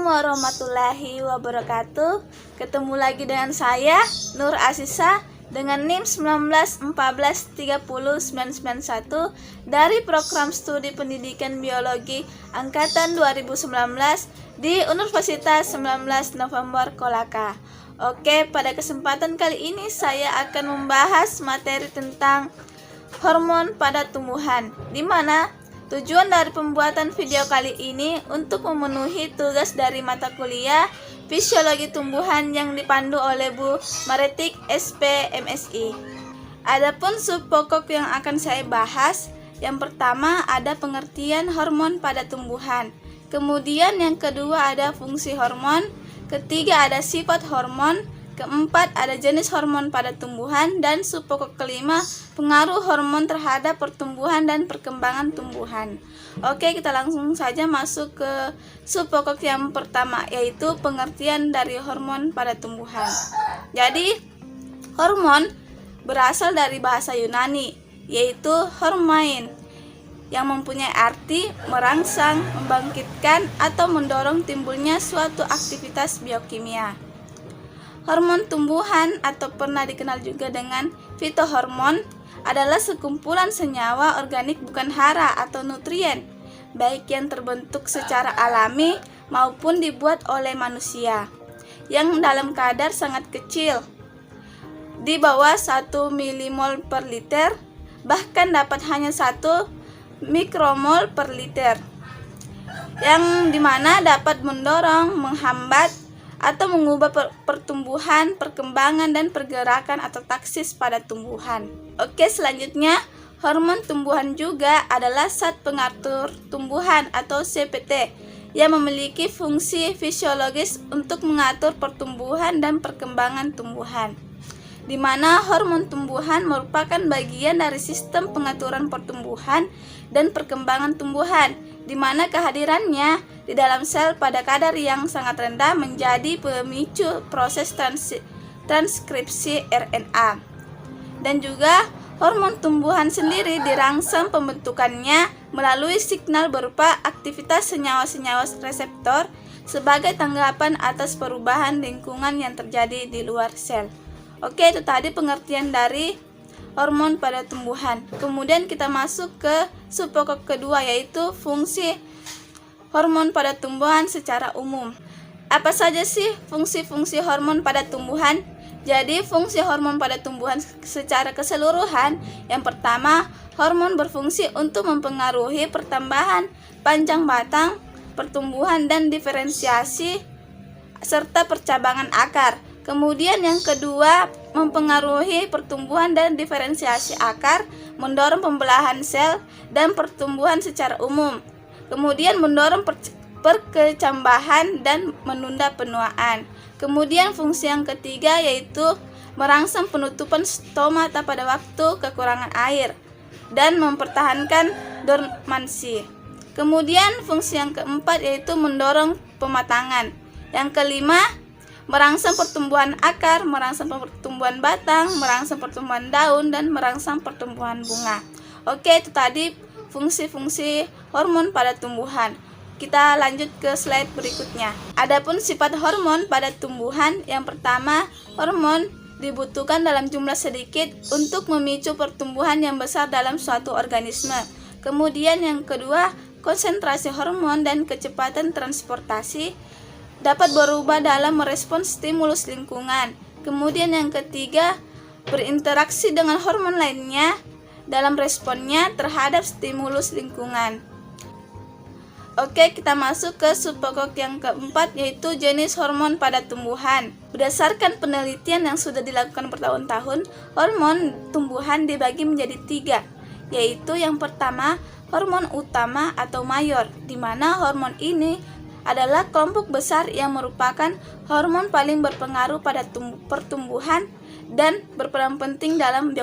Assalamualaikum warahmatullahi wabarakatuh. Ketemu lagi dengan saya Nur Asisa dengan NIM 1914309991 dari Program Studi Pendidikan Biologi Angkatan 2019 di Universitas 19 November Kolaka. Oke, pada kesempatan kali ini saya akan membahas materi tentang hormon pada tumbuhan, di mana tujuan dari pembuatan video kali ini untuk memenuhi tugas dari mata kuliah Fisiologi Tumbuhan yang dipandu oleh Bu Maretik SP MSI. Adapun sub pokok yang akan saya bahas, yang pertama ada pengertian hormon pada tumbuhan. Kemudian yang kedua ada fungsi hormon, ketiga ada sifat hormon, keempat ada jenis hormon pada tumbuhan, dan sub pokok kelima pengaruh hormon terhadap pertumbuhan dan perkembangan tumbuhan. Oke, kita langsung saja masuk ke sub pokok yang pertama, yaitu pengertian dari hormon pada tumbuhan. Jadi, hormon berasal dari bahasa Yunani, yaitu hormein, yang mempunyai arti merangsang, membangkitkan, atau mendorong timbulnya suatu aktivitas biokimia. Hormon tumbuhan atau pernah dikenal juga dengan fitohormon adalah sekumpulan senyawa organik bukan hara atau nutrien, baik yang terbentuk secara alami maupun dibuat oleh manusia, yang dalam kadar sangat kecil, di bawah 1 milimol per liter, bahkan dapat hanya 1 mikromol per liter, yang dimana dapat mendorong, menghambat, atau mengubah pertumbuhan, perkembangan, dan pergerakan atau taksis pada tumbuhan. Oke, selanjutnya hormon tumbuhan juga adalah zat pengatur tumbuhan atau CPT yang memiliki fungsi fisiologis untuk mengatur pertumbuhan dan perkembangan tumbuhan, di mana hormon tumbuhan merupakan bagian dari sistem pengaturan pertumbuhan dan perkembangan tumbuhan, di mana kehadirannya di dalam sel pada kadar yang sangat rendah menjadi pemicu proses transkripsi RNA. Dan juga hormon tumbuhan sendiri dirangsang pembentukannya melalui signal berupa aktivitas senyawa-senyawa reseptor sebagai tanggapan atas perubahan lingkungan yang terjadi di luar sel. Oke, itu tadi pengertian dari hormon pada tumbuhan. Kemudian kita masuk ke sub pokok kedua, yaitu fungsi hormon pada tumbuhan secara umum. Apa saja sih fungsi-fungsi hormon pada tumbuhan? Jadi, fungsi hormon pada tumbuhan secara keseluruhan, yang pertama, hormon berfungsi untuk mempengaruhi pertambahan panjang batang, pertumbuhan dan diferensiasi, serta percabangan akar. Kemudian yang kedua, mempengaruhi pertumbuhan dan diferensiasi akar, mendorong pembelahan sel dan pertumbuhan secara umum. Kemudian mendorong perkecambahan dan menunda penuaan. Kemudian fungsi yang ketiga yaitu merangsang penutupan stomata pada waktu kekurangan air dan mempertahankan dormansi. Kemudian fungsi yang keempat yaitu mendorong pematangan. Yang kelima, merangsang pertumbuhan akar, merangsang pertumbuhan batang, merangsang pertumbuhan daun, dan merangsang pertumbuhan bunga. Oke, itu tadi fungsi-fungsi hormon pada tumbuhan. Kita lanjut ke slide berikutnya. Adapun sifat hormon pada tumbuhan, yang pertama, hormon dibutuhkan dalam jumlah sedikit untuk memicu pertumbuhan yang besar dalam suatu organisme. Kemudian yang kedua, konsentrasi hormon dan kecepatan transportasi dapat berubah dalam merespons stimulus lingkungan. Kemudian yang ketiga, berinteraksi dengan hormon lainnya dalam responnya terhadap stimulus lingkungan. Oke, kita masuk ke sub pokok yang keempat, yaitu jenis hormon pada tumbuhan. Berdasarkan penelitian yang sudah dilakukan bertahun-tahun, hormon tumbuhan dibagi menjadi 3, yaitu yang pertama, hormon utama atau mayor, di mana hormon ini adalah kelompok besar yang merupakan hormon paling berpengaruh pada pertumbuhan dan berperan penting dalam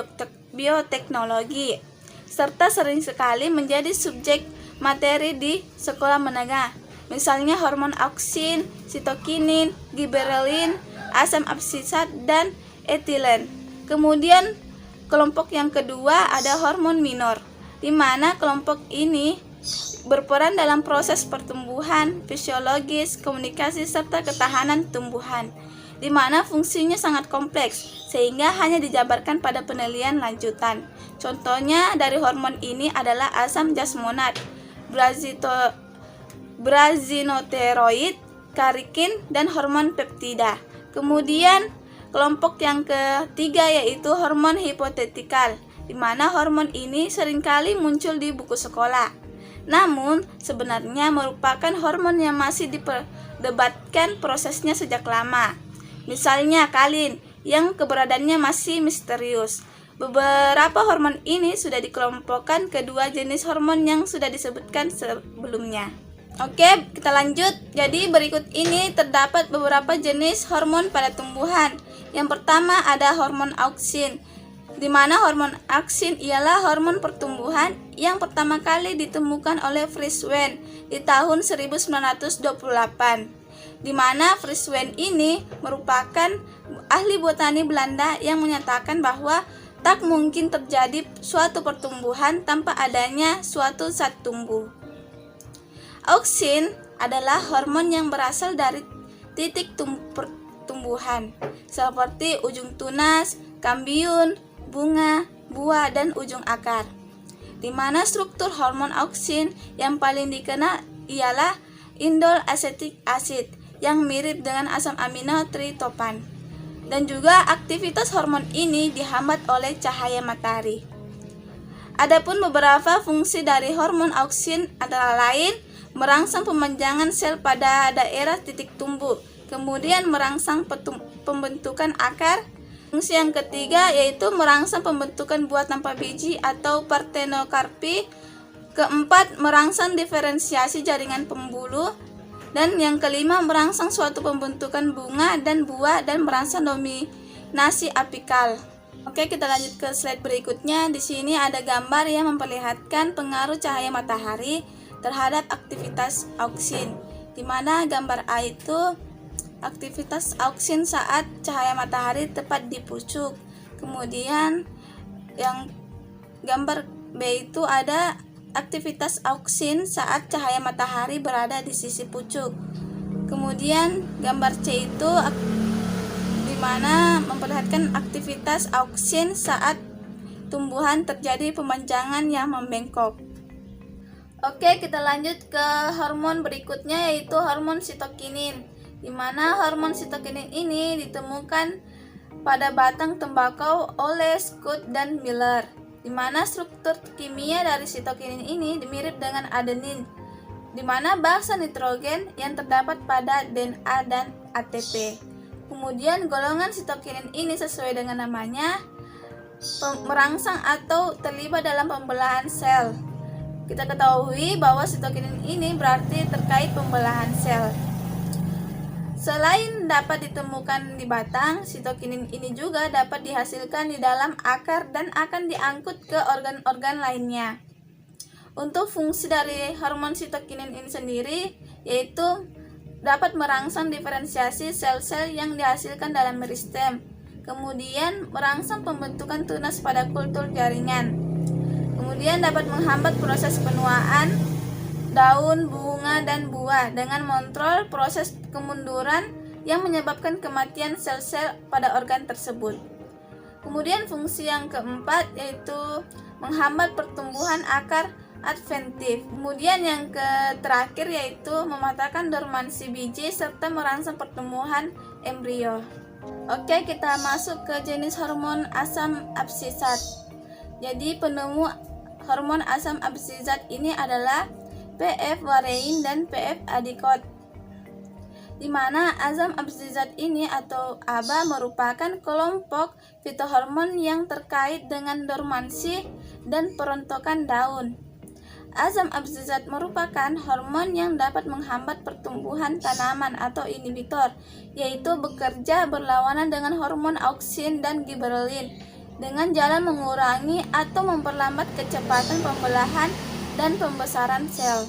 bioteknologi, serta sering sekali menjadi subjek materi di sekolah menengah. Misalnya hormon auksin, sitokinin, giberelin, asam absisat, dan etilen. Kemudian kelompok yang kedua ada hormon minor, di mana kelompok ini berperan dalam proses pertumbuhan, fisiologis, komunikasi, serta ketahanan tumbuhan, di mana fungsinya sangat kompleks, sehingga hanya dijabarkan pada penelitian lanjutan. Contohnya dari hormon ini adalah asam jasmonat, brazinoteroid, karikin, dan hormon peptida. Kemudian kelompok yang ketiga yaitu hormon hipotetikal, di mana hormon ini seringkali muncul di buku sekolah. Namun, sebenarnya merupakan hormon yang masih diperdebatkan prosesnya sejak lama. Misalnya kalin, yang keberadaannya masih misterius. Beberapa hormon ini sudah dikelompokkan ke dua jenis hormon yang sudah disebutkan sebelumnya. Oke, kita lanjut. Jadi berikut ini terdapat beberapa jenis hormon pada tumbuhan. Yang pertama ada hormon auksin, di mana hormon auksin ialah hormon pertumbuhan yang pertama kali ditemukan oleh Fritz Wien di tahun 1928. Di mana Fritz Wien ini merupakan ahli botani Belanda yang menyatakan bahwa tak mungkin terjadi suatu pertumbuhan tanpa adanya suatu zat tumbuh. Auksin adalah hormon yang berasal dari titik pertumbuhan, seperti ujung tunas, kambiun, bunga, buah, dan ujung akar. Di mana struktur hormon auksin yang paling dikenal ialah indol acetic acid yang mirip dengan asam amino tritopan. Dan juga aktivitas hormon ini dihambat oleh cahaya matahari. Adapun beberapa fungsi dari hormon auksin antara lain merangsang pemanjangan sel pada daerah titik tumbuh, kemudian merangsang pembentukan akar. Fungsi yang ketiga yaitu merangsang pembentukan buah tanpa biji atau partenokarpi. Keempat, merangsang diferensiasi jaringan pembuluh. Dan yang kelima, merangsang suatu pembentukan bunga dan buah dan merangsang dominasi apikal. Oke, kita lanjut ke slide berikutnya. Di sini ada gambar yang memperlihatkan pengaruh cahaya matahari terhadap aktivitas auksin, di mana gambar A itu aktivitas auksin saat cahaya matahari tepat di pucuk. Kemudian yang gambar B itu ada aktivitas auksin saat cahaya matahari berada di sisi pucuk. Kemudian gambar C itu di mana memperlihatkan aktivitas auksin saat tumbuhan terjadi pemanjangan yang membengkok. Oke, kita lanjut ke hormon berikutnya yaitu hormon sitokinin, di mana hormon sitokinin ini ditemukan pada batang tembakau oleh Scott dan Miller, di mana struktur kimia dari sitokinin ini mirip dengan adenin, di mana bangsa nitrogen yang terdapat pada DNA dan ATP. Kemudian golongan sitokinin ini sesuai dengan namanya merangsang atau terlibat dalam pembelahan sel. Kita ketahui bahwa sitokinin ini berarti terkait pembelahan sel. Selain dapat ditemukan di batang, sitokinin ini juga dapat dihasilkan di dalam akar dan akan diangkut ke organ-organ lainnya. Untuk fungsi dari hormon sitokinin ini sendiri yaitu dapat merangsang diferensiasi sel-sel yang dihasilkan dalam meristem, kemudian merangsang pembentukan tunas pada kultur jaringan. Kemudian dapat menghambat proses penuaan daun, bunga, dan buah dengan mengontrol proses kemunduran yang menyebabkan kematian sel-sel pada organ tersebut. Kemudian fungsi yang keempat yaitu menghambat pertumbuhan akar adventif. Kemudian yang terakhir yaitu mematahkan dormansi biji serta merangsang pertumbuhan embrio. Oke, kita masuk ke jenis hormon asam absisat. Jadi penemu hormon asam absisat ini adalah PF varein dan PF adicot, di mana asam absisat ini atau ABA merupakan kelompok fitohormon yang terkait dengan dormansi dan perontokan daun. Asam absisat merupakan hormon yang dapat menghambat pertumbuhan tanaman atau inhibitor, yaitu bekerja berlawanan dengan hormon auksin dan giberelin dengan jalan mengurangi atau memperlambat kecepatan pembelahan dan pembesaran sel.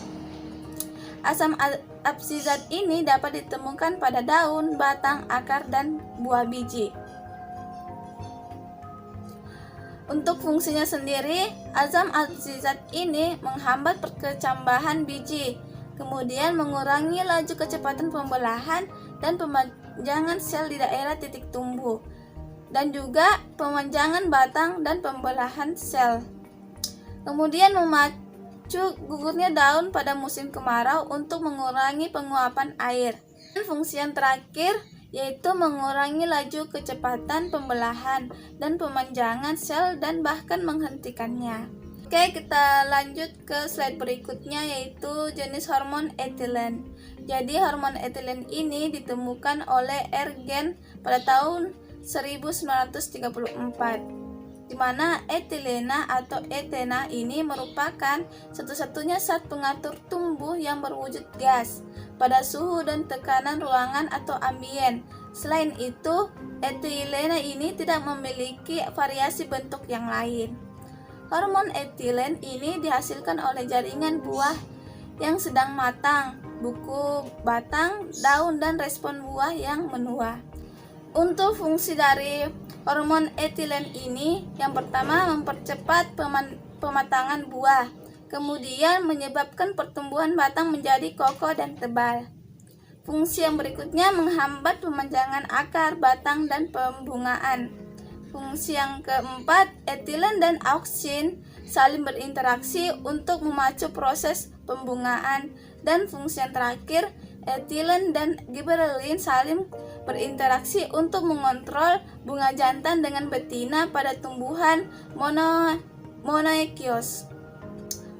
Asam absisat ini dapat ditemukan pada daun, batang, akar, dan buah biji. Untuk fungsinya sendiri, asam absisat ini menghambat perkecambahan biji, kemudian mengurangi laju kecepatan pembelahan dan pemanjangan sel di daerah titik tumbuh, dan juga pemanjangan batang dan pembelahan sel. Kemudian memacu gugurnya daun pada musim kemarau untuk mengurangi penguapan air. Dan fungsi yang terakhir yaitu mengurangi laju kecepatan pembelahan dan pemanjangan sel dan bahkan menghentikannya. Oke, kita lanjut ke slide berikutnya, yaitu jenis hormon etilen. Jadi hormon etilen ini ditemukan oleh Ergen pada tahun 1934, di mana etilena atau etena ini merupakan satu-satunya zat pengatur tumbuh yang berwujud gas pada suhu dan tekanan ruangan atau ambien. Selain itu, etilena ini tidak memiliki variasi bentuk yang lain. Hormon etilen ini dihasilkan oleh jaringan buah yang sedang matang, buku, batang, daun, dan respon buah yang menua. Untuk fungsi dari hormon etilen ini, yang pertama mempercepat pematangan buah, kemudian menyebabkan pertumbuhan batang menjadi kokoh dan tebal. Fungsi yang berikutnya menghambat pemanjangan akar, batang, dan pembungaan. Fungsi yang keempat, etilen dan auksin saling berinteraksi untuk memacu proses pembungaan. Dan fungsi yang terakhir, etilen dan giberelin saling berinteraksi untuk mengontrol bunga jantan dengan betina pada tumbuhan monoekios.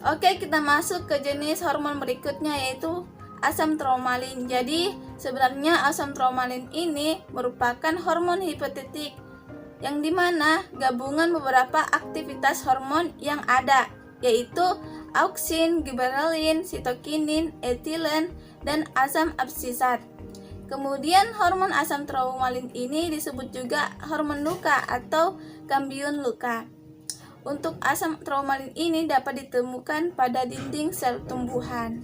Oke, kita masuk ke jenis hormon berikutnya, yaitu asam traumalin. Jadi sebenarnya asam traumalin ini merupakan hormon hipotetik, yang dimana gabungan beberapa aktivitas hormon yang ada, yaitu auksin, giberelin, sitokinin, etilen, dan asam absisat. Kemudian hormon asam traumalin ini disebut juga hormon luka atau kambiun luka. Untuk asam traumalin ini dapat ditemukan pada dinding sel tumbuhan.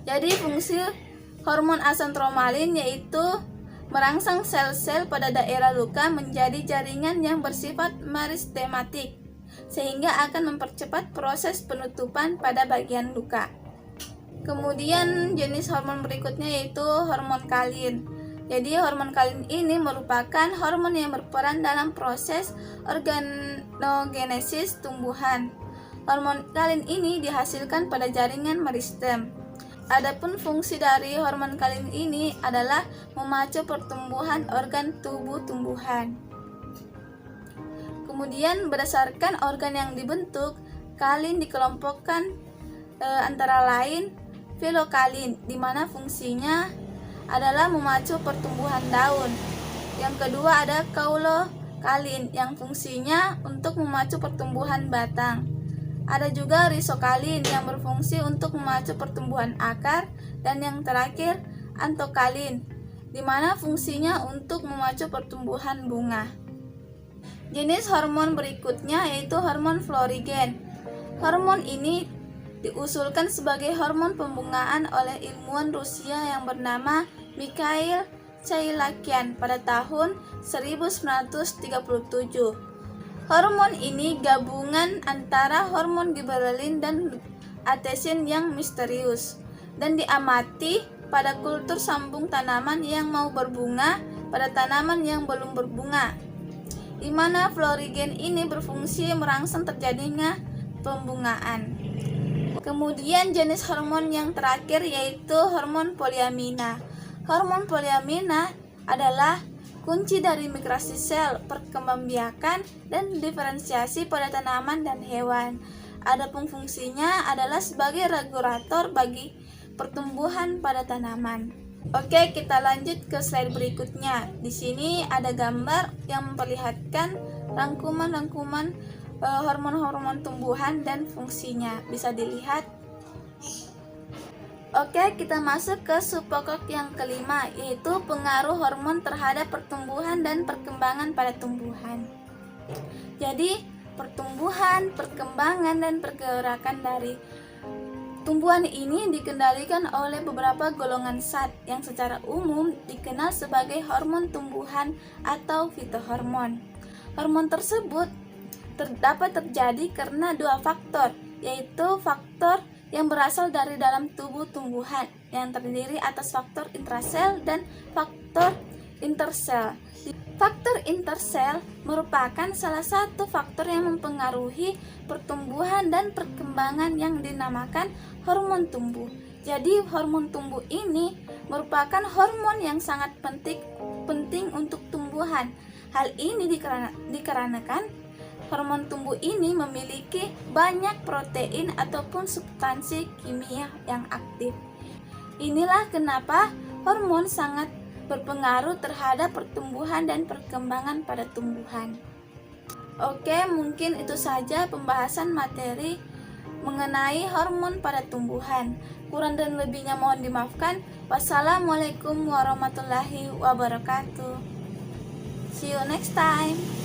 Jadi fungsi hormon asam traumalin yaitu merangsang sel-sel pada daerah luka menjadi jaringan yang bersifat meristematik, sehingga akan mempercepat proses penutupan pada bagian luka. Kemudian jenis hormon berikutnya yaitu hormon kalin. Jadi hormon kalin ini merupakan hormon yang berperan dalam proses organogenesis tumbuhan. Hormon kalin ini dihasilkan pada jaringan meristem. Adapun fungsi dari hormon kalin ini adalah memacu pertumbuhan organ tubuh tumbuhan. Kemudian berdasarkan organ yang dibentuk, kalin dikelompokkan antara lain filokalin, di mana fungsinya adalah memacu pertumbuhan daun. Yang kedua ada kaulokalin, yang fungsinya untuk memacu pertumbuhan batang. Ada juga risokalin yang berfungsi untuk memacu pertumbuhan akar, dan yang terakhir antokalin, di mana fungsinya untuk memacu pertumbuhan bunga. Jenis hormon berikutnya yaitu hormon florigen. Hormon ini diusulkan sebagai hormon pembungaan oleh ilmuwan Rusia yang bernama Mikhail Chailakian pada tahun 1937. Hormon ini gabungan antara hormon giberelin dan atesin yang misterius, dan diamati pada kultur sambung tanaman yang mau berbunga pada tanaman yang belum berbunga, di mana florigen ini berfungsi merangsang terjadinya pembungaan. Kemudian jenis hormon yang terakhir yaitu hormon poliamina. Hormon poliamina adalah kunci dari migrasi sel, perkembangbiakan, dan diferensiasi pada tanaman dan hewan. Adapun fungsinya adalah sebagai regulator bagi pertumbuhan pada tanaman. Oke, kita lanjut ke slide berikutnya. Di sini ada gambar yang memperlihatkan rangkuman-rangkuman hormon-hormon tumbuhan dan fungsinya. Bisa dilihat. Oke, kita masuk ke subpokok yang kelima, yaitu pengaruh hormon terhadap pertumbuhan dan perkembangan pada tumbuhan. Jadi, pertumbuhan, perkembangan, dan pergerakan dari tumbuhan ini dikendalikan oleh beberapa golongan zat yang secara umum dikenal sebagai hormon tumbuhan atau fitohormon. Hormon tersebut dapat terjadi karena dua faktor, yaitu faktor yang berasal dari dalam tubuh tumbuhan yang terdiri atas faktor intrasel dan faktor intersel. Faktor intersel merupakan salah satu faktor yang mempengaruhi pertumbuhan dan perkembangan yang dinamakan hormon tumbuh. Jadi hormon tumbuh ini merupakan hormon yang sangat penting untuk tumbuhan. Hal ini dikarenakan hormon tumbuh ini memiliki banyak protein ataupun substansi kimia yang aktif. Inilah kenapa hormon sangat berpengaruh terhadap pertumbuhan dan perkembangan pada tumbuhan. Oke, mungkin itu saja pembahasan materi mengenai hormon pada tumbuhan. Kurang dan lebihnya mohon dimaafkan. Wassalamualaikum warahmatullahi wabarakatuh. See you next time.